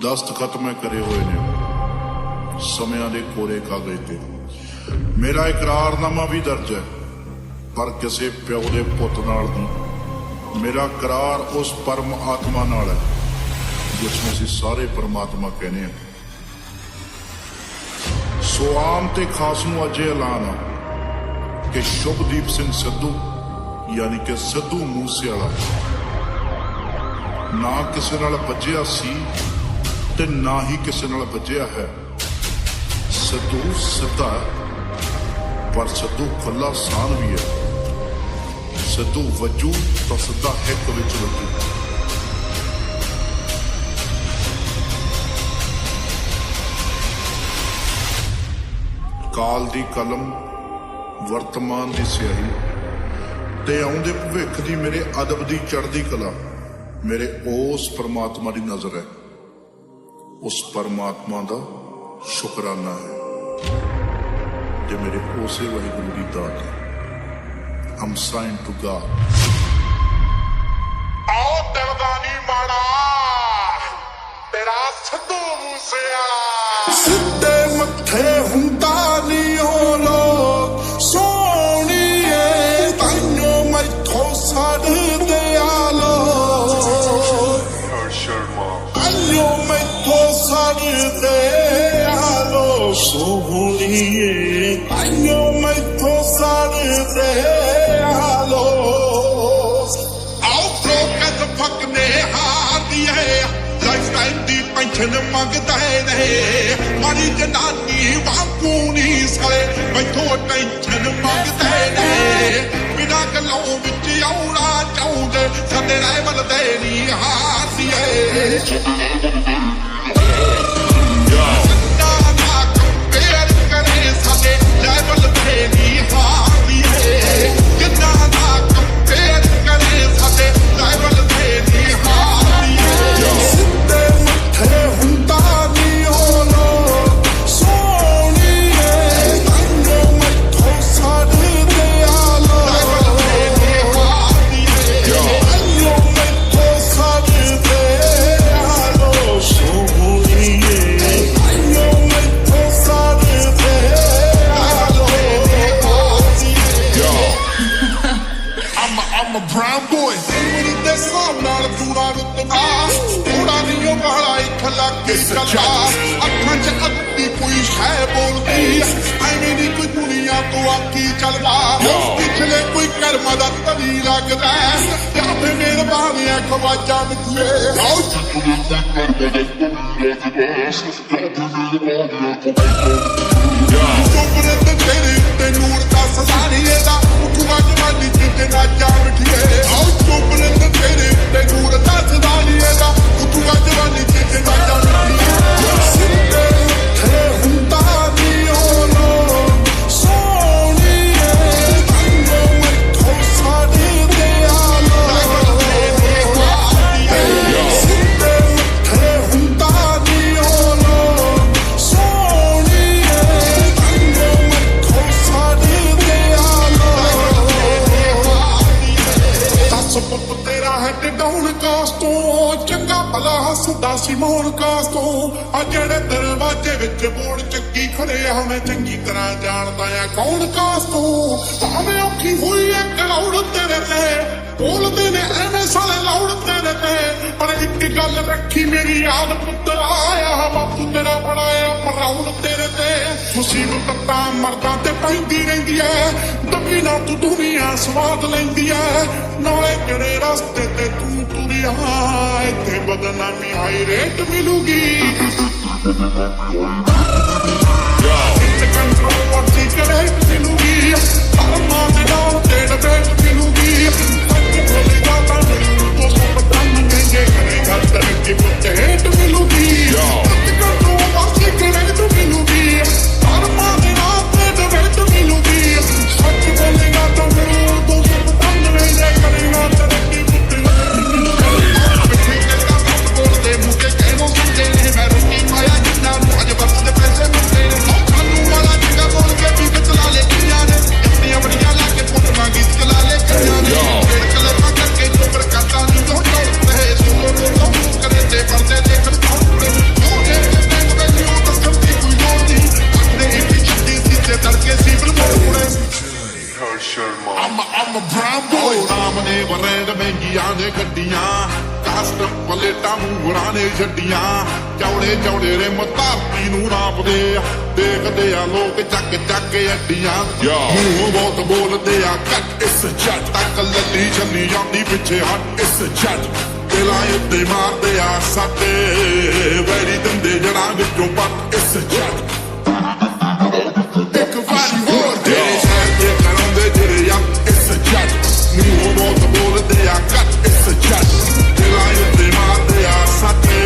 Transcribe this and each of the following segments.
ਦਸਤਖਤ ਮੈਂ ਕਰੇ ਹੋਏ ਨੇ ਸਮਿਆਂ ਦੇ ਕੋਰੇ ਕਾਗਜ਼ ਤੇ। ਮੇਰਾ ਇਕਰਾਰਨਾਮਾ ਵੀ ਦਰਜ ਹੈ ਪਰ ਕਿਸੇ ਪਿਓ ਦੇ ਪੁੱਤ ਨਾਲ ਨਹੀਂ। ਮੇਰਾ ਇਕਰਾਰ ਉਸ ਪਰਮ ਆਤਮਾ ਨਾਲ ਹੈ ਜਿਸ ਨੂੰ ਅਸੀਂ ਸਾਰੇ ਪਰਮਾਤਮਾ ਕਹਿੰਦੇ ਹਾਂ। ਸੋ ਆਮ ਤੇ ਖਾਸ ਨੂੰ ਅੱਜ ਇਹ ਐਲਾਨ ਆ ਕਿ ਸ਼ੁਭਦੀਪ ਸਿੰਘ ਸਿੱਧੂ ਯਾਨੀ ਕਿ ਸਿੱਧੂ ਮੂਸੇਵਾਲਾ ਨਾ ਕਿਸੇ ਨਾਲ ਵੱਜਿਆ ਸੀ ਤੇ ਨਾ ਹੀ ਕਿਸੇ ਨਾਲ ਵੱਜਿਆ ਹੈ। ਸਿੱਧੂ ਸਿੱਧਾ ਪਰ ਸਿੱਧੂ ਖੁੱਲਾ ਸਾਨ ਵੀ ਹੈ। ਸਿੱਧੂ ਵੱਜੂ ਤਾਂ ਸਿੱਧਾ ਹਿੱਕ ਵਿੱਚ ਵੱਜੂ। ਕਾਲ ਦੀ ਕਲਮ ਵਰਤਮਾਨ ਦੀ ਸਿਆਹੀ ਤੇ ਆਉਂਦੇ ਭਵਿੱਖ ਦੀ ਮੇਰੇ ਅਦਬ ਦੀ ਚੜ੍ਹਦੀ ਕਲਾ ਮੇਰੇ ਉਸ ਪਰਮਾਤਮਾ ਦੀ ਨਜ਼ਰ ਹੈ। ਉਸ ਪਰਮਾਤਮਾ ਦਾ ਸ਼ੁਕਰਾਨਾ ਹੈ ਜੇ ਮੇਰੇ ਉਸੇ ਵਾਹਿਗੁਰੂ ਦੀ ਦਾਤ ਹੈ। I'm signed to God। ਆਓ ਦਿਲ ਦਾ ਨੀ ਮਾੜਾ ਤੇਰਾ ਸਿੱਧੂ ਮੂਸੇਵਾਲਾ। ਸਿੱਧੇ ਮੱਥੇ ਹੁੰਦਾ ਨੀ ਉਹ ਲੋਕ ਸੋਹਣੀਏ ਤਾਈਓ ਮੈਥੋਂ ਸੜਦੇ ਆ ਲੋਕ। ਤਾਈਓ ਮੈਥੋਂ ਸੜਦੇ ਆ ਲੋਕ ਸੋਹਣੀਏ ਤਾਈਓ ਮੈਥੋਂ ਸੜਦੇ ਆ ਲੋਕ। ਆਓ ਫੋਕਸ ਫੱਕਨੇ ਹਾਰਦੀਏ ਲਾਈਫਟਾਈਮ ਦੀ ਪੈਨਸ਼ਨ ਮੰਗਦੇ ਨੇ। ਮਾਰੀ ਜਨਾਨੀ ਵਾਂਗੂ ਨੀ ਸਾਲੇ ਮੈਥੋਂ ਟੈਨਸ਼ਨ ਮੰਗਦੇ ਨੇ। ਬਿਨਾਂ ਗੱਲੋਂ ਵਿੱਚ ਆਉਣਾ ਚਾਹੁੰਦੇ ਸਾਡੇ ਰਾਈਵਲ ਦੇ ਨੀ ਹਾਰਦੀਏ। I'm a brown boy। ਮੇਰੀ ਦੇ ਸਾਹ ਨਾਲ ਪੂਰਾ ਰੁਤਬਾ ਥੋੜਾ ਨਹੀਂ ਉਹ ਵਾਲਾ ਇੱਕ ਲੱਗੇ ਚੱਲਾ। ਅੱਖਾਂ 'ਚ ਅੱਧੀ ਕੋਈ ਸ਼ੈ ਬੋਲਦੀ ਐਵੇਂ ਦੀ ਕੋਈ ਦੁਨੀਆ ਤੋਂ ਆਕੀ ਚੱਲਦਾ। ਪਿਛਲੇ ਕੋਈ ਕਰਮ ਦਾ ਤਲੀ ਲੱਗਦਾ ਜਾਂ ਫਿਰ ਮੇਰੇ ਬਾਹਰ ਖਵਾਜਾ ਮਿੱਠੀਏ। ਚੁੱਪ ਤੇ ਤੇਰੇ ਉੱਤੇ ਨੂਰ ਦਾ ਸਲਾਰੀਏ ਦਾ ਉੱਠੂਗਾ ਜਵਾਨੀ ਜਿੱਤੇ ਨਾ ਜਾ ਮਿੱਠੀਏ। ਆਓ ਚੁੱਪ ਤੇ ਤੇਰੇ ਉੱਤੇ ਨੂਰ ਦਾ ਸਲਾਰੀਏ ਦਾ ਉੱਠੂਗਾ ਜਵਾਨੀ ਜਿੱਤੇ ਨਾ ਜਾ ਮਿੱਠੀਏ। ਸਿੱਧੇ ਮੱਥੇ ਹੁੰਦਾ ਨੀ ਉਹ ਲੋਕ ਸੋਹਣੀਏ ਤਾਈਓ ਮੈਥੋਂ ਸੜਦੇ ਆ ਲੋਕ। ਸਿੱਧੇ ਮੱਥੇ ਹੁੰਦਾ ਨੀ ਉਹ ਲੋਕ ਸੋਹਣੀਏ ਤਾਈਓ ਮੈਥੋਂ ਸੜਦੇ ਆ ਲੋਕ। ਦੱਸ ਪੁੱਤ ਤੇਰਾ ਹੈ ਡਾਊਨ ਕਾਸ ਤੋਂ ਚੰਗਾ ਭਲਾ ਹੱਸਦਾ ਸੀ ਮੋਹਨ ਕਾਸ ਤੋਂ। ਆ ਜਿਹੜੇ ਦਰਵਾਜ਼ੇ ਵਿੱਚ ਬੋੜ ਚੱਕੀ ਖੜੇ ਆ ਮੈਂ ਚੰਗੀ ਤਰ੍ਹਾਂ ਜਾਣਦਾ ਆ ਕੌਣ ਕਾਸ ਤੋਂ। ਭਾਵੇਂ ਔਖੀ ਹੋਈ ਐ ਕਲੌੜ ਤੇਰੇ ਤੇ ਬੋਲਦੇ ਨੇ ਐਵੇਂ ਸਾਲੇ ਲੌੜ ਤੇਰੇ ਤੇ। ਪਰ ਇੱਕ ਗੱਲ ਰੱਖੀ ਮੇਰੀ ਯਾਦ ਪੁੱਤਰ ਆਇਆ ਬਾਪੂ ਤੇਰਾ ਬਣਾਇਆ ਪਰਾਉਣ ਤੇਰੇ ਤੇ। ਮੁਸੀਬਤ ਤਾਂ ਮਰਦਾਂ ਤੇ ਪੈਂਦੀ ਰਹਿੰਦੀ ਐ ਦੱਬੀ ਨਾ ਤੂੰ ਦੁਨੀਆ ਸਵਾਦ ਲੈਂਦੀ ਐ। ਨਾਲੇ ਜਿਹੜੇ ਰਸਤੇ ਤੇ ਤੂੰ ਤੁਰਿਆ ਇੱਥੇ ਬਦਨਾਮੀ ਹਾਈ ਰੇਟ ਮਿਲੂਗੀ। ਮਿਲੂਗੀ ਪਰਮਾਂ ਦੇ ਨਾਲ ਤੇ ਡਬੇਟ ਮਿਲੂਗੀ। ਸੱਚ ਬੋਲੇਗਾ ਤਾਂ ਮੈਨੂੰ ਤੋਂ ਸਭ ਦੰਨ ਕਹਿੰਦੇ ਕਰੇਗਾ ਤਰੱਕੀ ਪੁੱਤੇ ਹੇਟ ਮਿਲੂਗੀ। ਸੱਚ ਕਰ ਤੂੰ ਵਾਸੀ ਕਰੇ ਤੂੰ ਮਿਲੂਗੀ ਪਰਮਾਂ ਦੇ ਨਾਲ ਤੇ ਡਬੇਟ ਮਿਲੂਗੀ। ਸੱਚ ਬੋਲੇਗਾ ਤਾਂ ਮੈਨੂੰ ਤੋਂ ਸਭ ਦੰਨ ਕਹਿੰਦੇ ਕਰੇਗਾ ਤਰੱਕੀ ਪੁੱਤੇ ਬੋਲਦੇ ਮੁਕੇ ਕਹਿਣੋਂ ਸੁਣਦੇ ਨੇ। ਮੈਂ ਰੋਟੀ ਪਾਇਆ ਜਿੰਨਾ ਨੂੰ ਅੱਜ ਵਕਤ ਪੈਸੇ ਮੁੱਕੇ ਨੇ। ਸਾਨੂੰ ਵਾਲਾ ਚੰਗਾ ਬੋਲ ਕੇ ਵੀ ਚਲਾ ਲੈ ਕਿਆਂ ਨੇ ਆਪਣੀਆਂ ਬੜੀਆਂ ਲਾ ਕੇ ਫੁੱਟ ਮੰਗੀ ਚਲਾ ਲੈ ਕਿਆਂ ਨੇ। ਕਲਰ ਕਰਕੇ ਜੋ ਪ੍ਰਕਾਸ਼ਾਂ ਨਹੀਂ ਜੋ ਟੋਲਦੇ ਸੁਣੋ ਕਰੇ ਤੇ ਪਰਦੇ ਦੇਖਣ ਲਾਈਟਾਂ ਮੂਹਰਾਂ ਨੇ ਛੱਡੀਆਂ ਚੌੜੇ ਚੌੜੇ ਰਿਮ ਧਰਤੀ ਨੂੰ ਨਾਪਦੇ ਆ ਦੇਖਦੇ ਆ ਲੋਕ ਚੱਕ ਚੱਕ ਅੱਡੀਆਂ ਮੂੰਹ ਬਹੁਤ ਬੋਲਦੇ ਆ ਕੱਟ ਇਸ ਜੱਟ ਤੱਕ ਲੱਲੀ ਛੱਲੀ ਜਾਂਦੀ ਪਿੱਛੇ ਹੱਟ ਇਸ ਜੱਟ ਦਿਲਾਂ ਉੱਤੇ ਮਾਰਦੇ ਆ ਸਾਡੇ ਵੈਰੀ ਦਿੰਦੇ ਜੜਾਂ ਵਿੱਚੋਂ ਪੱਟ ਇਸ ਜੱਟ ਇੱਕ ਵਾਰੀ ਹੋਰ ਦੇ ਸਾਡੇ ਘਰੋਂ ਦੇ ਜਿਹੜੇ ਆ ਇਸ ਜੱਟ ਮੂੰਹ ਬਹੁਤ ਬੋਲਦੇ ਆ ਕੱਟ ਇਸ ਜੱਟ ਦਿਲਾਂ ਉੱਤੇ ਮਾਰਦੇ ਆ ਸਾਡੇ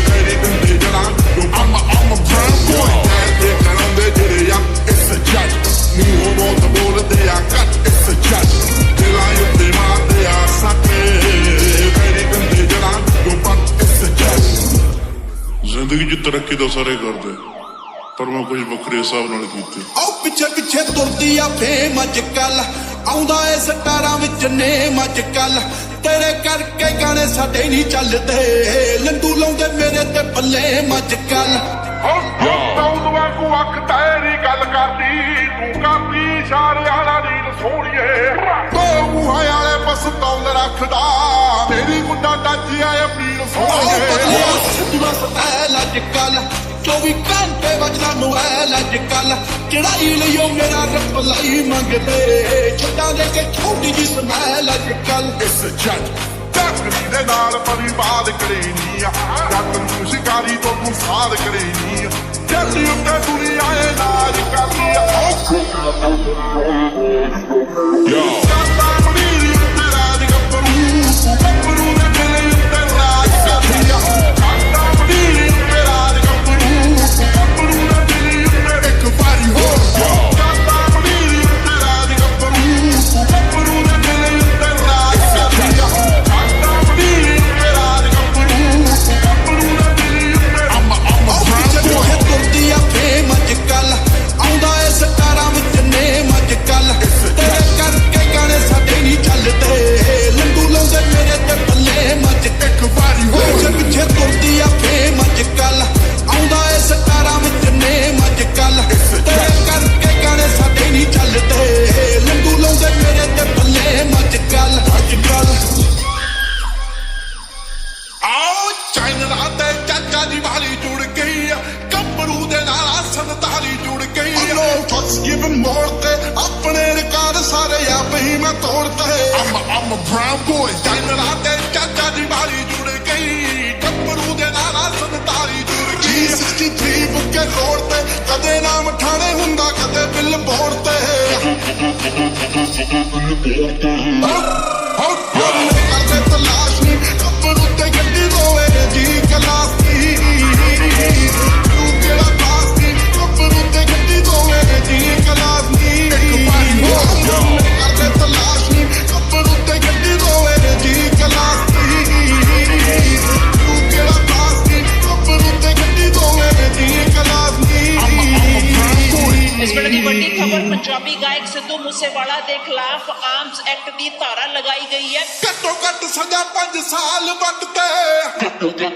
ਵੈਰੀ ਦਿੰਦੇ ਜੜਾਂ ਵਿੱਚੋਂ I'm a brown boy ਸਾਡੇ ਘਰੋਂ ਦੇ ਜਿਹੜੇ ਆ ਇਸ ਜੱਟ ਮੂੰਹ ਬਹੁਤ ਬੋਲਦੇ ਆ ਕੱਟ ਇਸ ਜੱਟ ਦਿਲਾਂ ਉੱਤੇ ਮਾਰਦੇ ਆ ਸਾਡੇ ਵੈਰੀ ਦਿੰਦੇ ਜੜਾਂ ਵਿੱਚੋਂ ਪੱਟ ਇਸ ਜੱਟ ਜ਼ਿੰਦਗੀ 'ਚ ਤਰੱਕੀ ਤਾਂ ਸਾਰੇ ਕਰਦੇ ਪਰ ਮੈਂ ਕੁਝ ਵੱਖਰੇ ਹਿਸਾਬ ਨਾਲ ਕੀਤੇ ਆਓ ਪਿੱਛੇ ਪਿੱਛੇ ਤੁਰਦੀ ਆ ਫੇਮ ਅੱਜ ਕੱਲ ਆਉਂਦਾ ਏ ਸਟਾਰਾਂ ਵਿੱਚ ਨੇਮ ਅੱਜ ਕੱਲ ਤੇਰੇ ਕਰਕੇ ਗਾਣੇ ਸਾਡੇ ਨਹੀਂ ਚੱਲਦੇ ਲੰਡੂ ਲਾਉਂਦੇ ਮੇਰੇ ਤੇ ਬੱਲੇ ਅੱਜ ਕੱਲ ਤੌਂ ਵਾਂਗੂ ਅੱਖ ਤੇਰੀ ਗੱਲ ਕਰਦੀ ਤੂੰ ਕਰਦੀ ਇਸ਼ਾਰਿਆਂ ਨਾਲ ਨੀਲ ਸੋਹਣੀਏ ਤੋ ਮੂੰਹਾਂ ਵਾਲੇ ਬਸ ਤੌਲ ਰੱਖਦਾ ਮੇਰੀ ਗੁੱਡਾ ਟੱਚ ਆਏ ਅਪੀਲ ਸੋਹਣੀਏ ਸਿੱਧੂਆ ਸਟਾਈਲ ਅੱਜ ਕੱਲ 24 ਘੰਟੇ ਵੱਜਦਾ ਮੋਬਾਈਲ ਅੱਜ ਕੱਲ ਚੜਾਈ ਲਿਓ ਮੇਰਾ ਰੱਬ ਲਈ ਮੰਗਦੇ ਛੱਡਾਂ ਦੇ ਕੇ ਛੋਟੀ ਜੀ ਸਮੈਲ ਅੱਜ ਕੱਲ ਇਸ ਜੱਟ ਚੱਕਰੀ ਦੇ ਨਾਲ ਪਰਿਵਾਦ ਕਰੇ ਨੀ ਆ ਜੱਟ ਨੂੰ ਸ਼ਿਕਾਰੀ ਤੋਂ ਤੂੰ ਸਾਧ ਕਰੇ ਨੀ ਜੱਟ ਉੱਤੇ ਦੁਨੀਆ ਏ ਨਾਜ ਕਰਦੀ ਆ ਜੱਟਾਂ ਮਰੀਰੀ ਉੱਤੇ ਰਾਜ ਗੱਭਰੂ ਦੇ ਦਿਲ ਉੱਤੇ ਰਾਜ ਕਰਦੀ ਆ ਜੱਟਾਂ ਮਰੀਰੀ ਉੱਤੇ ਰਾਜ ਗੱਭਰੂ ਦੇ ਦਿਲ ਉੱਤੇ ਇੱਕ ਵਾਰੀ ਹੋਰ ਜੱਟਾਂ ਮਰੀਰੀ ਉੱਤੇ ਰਾਜ ਗੱਭਰੂ ਦੇ ਦਿਲ ਉੱਤੇ ਰਾਜ ਕਰਦੀ ਆ ਤੁਰਦੀ ਆ ਫੇਮ ਅੱਜ ਕੱਲ ਆਉਂਦਾ ਏ ਸਟਾਰਾਂ ਵਿੱਚ ਨੇਮ ਅੱਜ ਕੱਲ ਤੇਰੇ ਕਰਕੇ ਗਾਣੇ ਸਾਡੇ ਨਹੀਂ ਚੱਲਦੇ ਲੰਡੂ ਲਾਉਂਦੇ ਮੇਰੇ ਤੇ ਬੱਲੇ ਮੱਝ ਇੱਕ ਵਾਰੀ ਹੋਰ ਪਿੱਛੇ ਤੁਰਦੀ ਆ ਫੇਮ ਅੱਜ ਕੱਲ ਆਉਂਦਾ ਏ ਸਟਾਰਾਂ ਵਿੱਚ ਨੇਮ ਅੱਜ ਕੱਲ ਤੇਰੇ ਕਰਕੇ ਗਾਣੇ ਸਾਡੇ ਨਹੀਂ ਚੱਲਦੇ ਲੰਡੂ ਲਾਉਂਦੇ ਮੇਰੇ ਤੇ ਬੱਲੇ ਮੱਝ ਕੱਲ ਅੱਜ ਕੱਲ ਆਓ ਚਾਈਨਾ ਤੇ ਚਾਚਾ ਦੀ ਵਾਲੀ ਜੁੜ ਗਈ ਆ ਗੱਭਰੂ ਦੇ ਨਾਲ ਸੰਤਾਲੀ ਜੁੜ ਗਈ ਆ ਲੋ ਫਸ ਗਿਵਨ ਮੋੜ ਤੇ ਆਪਣੇ ਰਿਕਾਰਡ ਸਾਰੇ ਆਪ ਹੀ ਮੈਂ ਤੋੜਤੇ I'm a brown boy China ਤੇ ਚਾਚਾ ਦੀ ਵਾਲੀ ਜੁੜ ਗਈ ਗੱਭਰੂ ਦੇ ਨਾਲ ਸੰਤਾਲੀ ਜੁੜ ਗਈ 63 ਬੁੱਕੇ ਰੋਡ ਤੇ ਕਦੇ ਨਾਮ ਠਾਣੇ ਹੁੰਦਾ ਕਦੇ ਬਿੱਲ ਬੋਰਡ ਤੇ ਕਰਦੇ ਤਲਾਸ਼ ਨਹੀਂ ਗੱਭਰੂ ਤੇ ਗੱਡੀ ਰੋਵੇ ਜੀ ਕਲਾਸ ਦੀ ਤੂੰ ਕਿਹੜਾ ਪਾਸ ਦੀ ਗੱਭਰੂ ਤੇ ਗੱਡੀ ਰੋਵੇ ਜੀ ਕਲਾਸ ਦੀ ਕਰਦੇ ਤਲਾਸ਼ ਨਹੀਂ ਗੱਭਰੂ ਤੇ ਗੱਡੀ ਰੋਵੇ ਜੀ ਕਲਾਸ ਦੀ ਤੂੰ ਕਿਹੜਾ ਪਾਸ ਦੀ ਗੱਭਰੂ ਤੇ ਗੱਡੀ ਰੋਵੇ ਜੀ ਕਲਾਸ ਦੀ ਇਸ ਵੇਲੇ ਦੀ ਵੱਡੀ ਖਬਰ ਪੰਜਾਬੀ ਗਾਇਕ ਸਿੱਧੂ ਮੂਸੇਵਾਲਾ ਦੇ ਖਿਲਾਫ ਆਰਮਸ ਐਕਟ ਦੀ ਧਾਰਾ ਲਗਾਈ ਗਈ ਹੈ ਘੱਟੋ ਘੱਟ ਸਜ਼ਾ 5 ਸਾਲ ਵੱਟ ਤੇ ਗੱਭਰੂ ਤੇ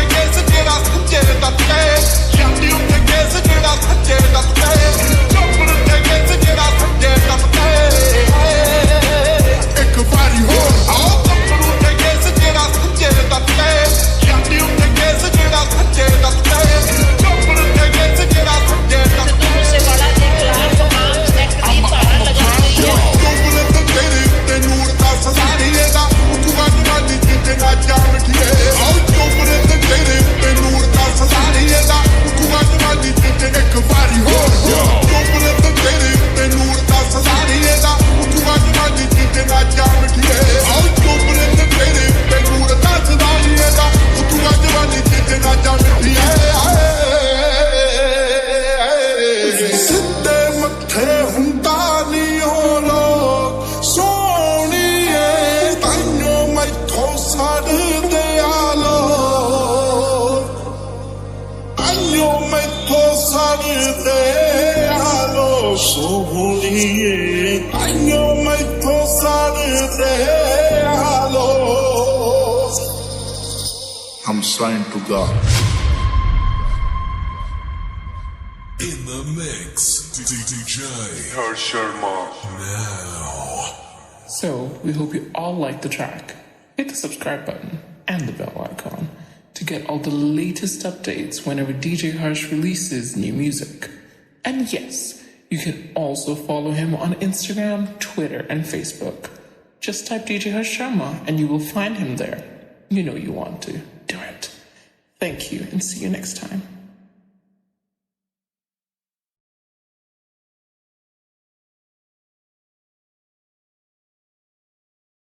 ਕੇਸ ਜਿਹੜਾ ਸੱਚੇ ਦੱਤੇ ਜਾਂਦੀ ਉੱਤੇ ਕੇਸ ਜਿਹੜਾ ਸੱਚੇ ਦੱਤੇ ਗੱਭਰੂ ਤੇ ਕੇਸ ਜਿਹੜਾ ਸੱਚੇ ਦੱਤੇ ਇੱਕ ਵਾਰੀ ਹੋਰ ਆਓ ਗੱਭਰੂ ਤੇ ਕੇਸ ਜਿਹੜਾ ਸੱਚੇ ਦੱਤੇ ਜਾਂਦੀ ਉੱਤੇ ਕੇਸ ਜਿਹੜਾ ਸੱਚੇ ਦੱਤੇ ਗੱਭਰੂ ਤੇ ਕੇਸ ਜਿਹੜਾ ਸੱਚੇ ਸਿੱਧੂ ਮੂਸੇਵਾਲਾ ਦੇ ਖਿਲਾਫ ਆਰਮਸ ਐਕਟ ਦੀ ਧਾਰਾ ਲਗਾਈ ਗਈ ਹੈ ਚੁੱਪਲੇ ਤੇ ਤੇਰੇ ਉੱਤੇ ਨੂਰ ਦਾ ਸਜ਼ਾਰੀਏ ਦਾ ਤੂੰ ਵਾਲੀ ਜਿੱਤੇ ਨਾ ਜਾਣ ਕੀਏ ਆਓ ਚੁੱਪਲੇ ਤੇ ਤੇਰੇ ਉੱਤੇ ਨੂਰ ਦਾ ਸਜ਼ਾਰੀਏ ਦਾ ਤੂੰ ਵਾਲੀ ਜਿੱਤੇ ਇੱਕ ਵਾਰੀ ਹੋਰ ਚੁੱਪਲੇ ਤੇ ਤੇਰੇ ਉੱਤੇ ਨੂਰ ਦਾ ਸਜ਼ਾਰੀਏ ਦਾ ਤੂੰ ਵਾਲੀ ਜਿੱਤੇ ਨਾ ਜਾਣ ਕੀਏ ਆਓ ਚੁੱਪਲੇ ਤੇ ਤੇਰੇ ਉੱਤੇ ਨੂਰ ਦਾ ਸਜ਼ਾਰੀਏ ਦਾ ਤੂੰ ਵਾਲੀ ਜਿੱਤੇ ਨਾ ਜਾਣ ਕੀਏ ਸਿੱਧੇ ਮੱਥੇ ਹੁੰਦਾ ਨੀ ਉਹ ਲੋਕ ਸੋਹਣੀਏ ਤਾਈਓ ਮੈਥੋਂ ਸੜਦੇ ਆ ਲੋਕ ਤਾਈਓ ਮੈਥੋਂ ਸੜਦੇ ਆ ਲੋਕ ਸੋਹਣੀਏ ਤਾਈਓ ਮੈਥੋਂ ਸੜਦੇ ਆ ਲੋਕ I'm signed to God. In the mix, DJ Harsh Sharma. now. So, we hope you all like the track. Hit the subscribe button and the bell icon to get all the latest updates whenever DJ Harsh releases new music. And yes, you can also follow him on Instagram, Twitter, and Facebook. Just type DJ Harsh Sharma and you will find him there. You know you want to. Do it. Thank you and see you next time.